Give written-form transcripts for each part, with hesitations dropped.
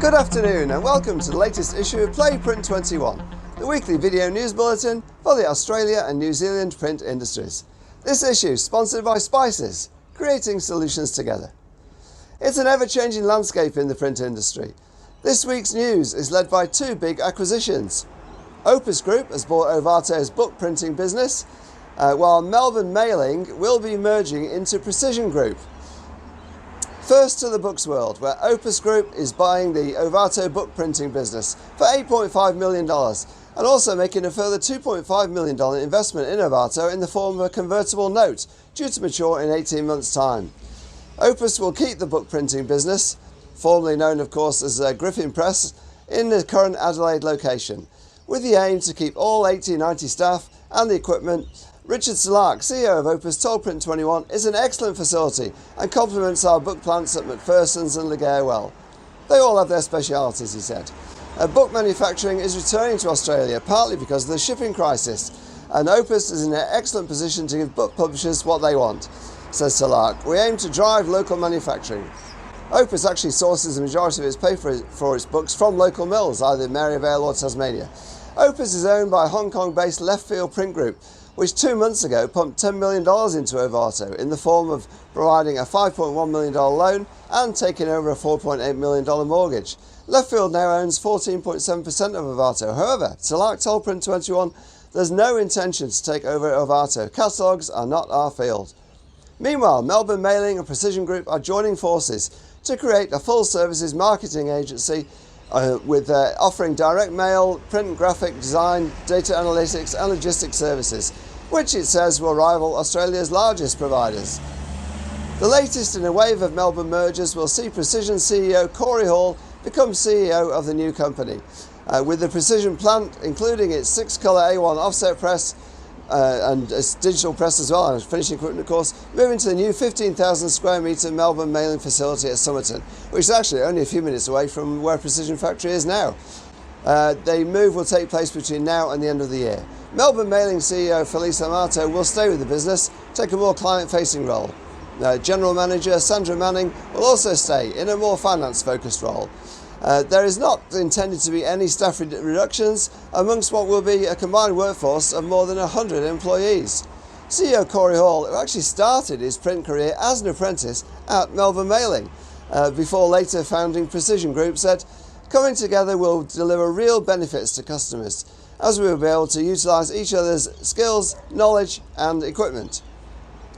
Good afternoon and welcome to the latest issue of Print21, the weekly video news bulletin for the Australia and New Zealand print industries. This issue is sponsored by Spices, creating solutions together. It's an ever-changing landscape in the print industry. This week's news is led by two big acquisitions. Opus Group has bought Ovato's book printing business, while Melbourne Mailing will be merging into Precision Group. First to the books world, where Opus Group is buying the Ovato book printing business for $8.5 million and also making a further $2.5 million investment in Ovato in the form of a convertible note due to mature in 18 months' time. Opus will keep the book printing business, formerly known of course as Griffin Press, in the current Adelaide location, with the aim to keep all 1890 staff and the equipment. Richard Salark, CEO of Opus, told Print21 it's an excellent facility and complements our book plants at McPherson's and Laguerre well. They all have their specialities, he said. Book manufacturing is returning to Australia partly because of the shipping crisis, and Opus is in an excellent position to give book publishers what they want, says Salark. We aim to drive local manufacturing. Opus actually sources the majority of its paper for its books from local mills, either Maryvale or Tasmania. Opus is owned by Hong Kong-based Left Field Print Group, which 2 months ago pumped $10 million into Ovato in the form of providing a $5.1 million loan and taking over a $4.8 million mortgage. Left Field now owns 14.7% of Ovato. However, Salark told Print21 there's no intention to take over Ovato. Catalogues are not our field. Meanwhile, Melbourne Mailing and Precision Group are joining forces to create a full services marketing agency with offering direct mail, print and graphic design, data analytics and logistics services, which it says will rival Australia's largest providers. The latest in a wave of Melbourne mergers will see Precision CEO Corey Hall become CEO of the new company, with the Precision plant, including its 6-colour A1 offset press and its digital press as well, and finishing equipment of course, moving to the new 15,000 square metre Melbourne Mailing facility at Somerton, which is actually only a few minutes away from where Precision Factory is now. The move will take place between now and the end of the year. Melbourne Mailing CEO Felice Amato will stay with the business, take a more client-facing role. General Manager Sandra Manning will also stay in a more finance-focused role. There is not intended to be any staff reductions amongst what will be a combined workforce of more than 100 employees. CEO Corey Hall, who actually started his print career as an apprentice at Melbourne Mailing, before later founding Precision Group, said, "Coming together will deliver real benefits to customers, as we will be able to utilise each other's skills, knowledge and equipment.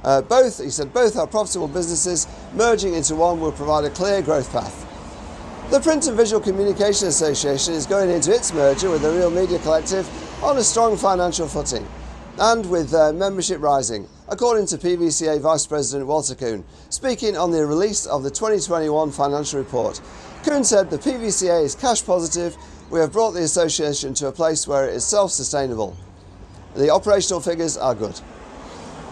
Both are profitable businesses. Merging into one will provide a clear growth path." The Print and Visual Communication Association is going into its merger with the Real Media Collective on a strong financial footing, and with membership rising, according to PVCA Vice President Walter Kuhn, speaking on the release of the 2021 financial report. Kuhn said the PVCA is cash positive. We have brought the association to a place where it is self-sustainable. The operational figures are good.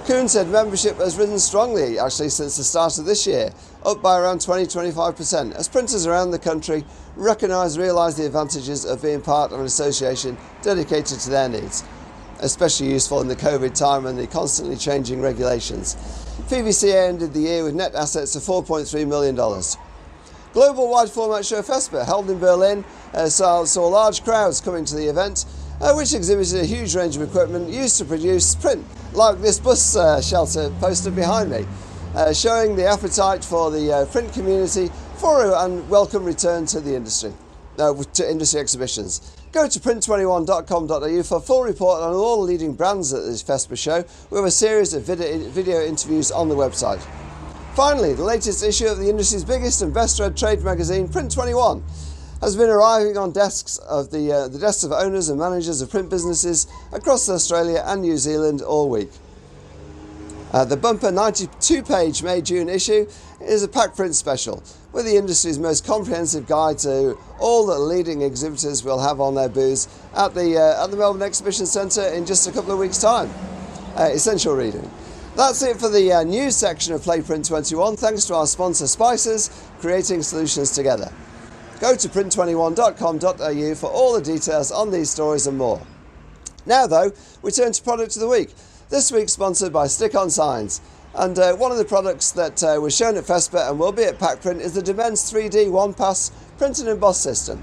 Kuhn said membership has risen strongly actually since the start of this year, up by around 20-25%, as printers around the country realise the advantages of being part of an association dedicated to their needs, especially useful in the COVID time and the constantly changing regulations. PVCA ended the year with net assets of $4.3 million. Global wide format show Fespa, held in Berlin, saw large crowds coming to the event, which exhibited a huge range of equipment used to produce print, like this bus shelter posted behind me, showing the appetite for the print community for a welcome return to the industry, to industry exhibitions. Go to print21.com.au for a full report on all the leading brands at this Fespa show, with a series of video interviews on the website. Finally, the latest issue of the industry's biggest and best-read trade magazine, Print21, has been arriving on desks of the desks of owners and managers of print businesses across Australia and New Zealand all week. The bumper 92-page May-June issue is a pack print special, with the industry's most comprehensive guide to all that leading exhibitors will have on their booths at the Melbourne Exhibition Centre in just a couple of weeks' time. Essential reading. That's it for the news section of Print21. Thanks to our sponsor Spices, creating solutions together. Go to print21.com.au for all the details on these stories and more. Now though, we turn to Product of the Week. This week sponsored by Stick-On Signs. And one of the products that was shown at Fespa and will be at Pack Print is the Dimens 3D one-pass print and emboss system.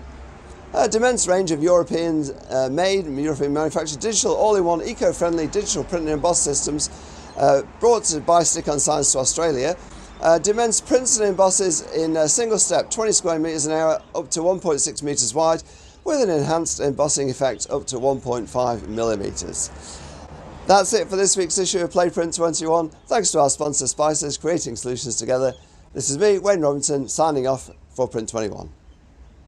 Dimens range of European manufactured digital all-in-one eco-friendly digital print and emboss systems brought by Stick-on Science to Australia. Dimens prints and embosses in a single step 20 square metres an hour up to 1.6 metres wide with an enhanced embossing effect up to 1.5 millimetres. That's it for this week's issue of Play Print21. Thanks to our sponsor Spices, creating solutions together. This is me, Wayne Robinson, signing off for Print21.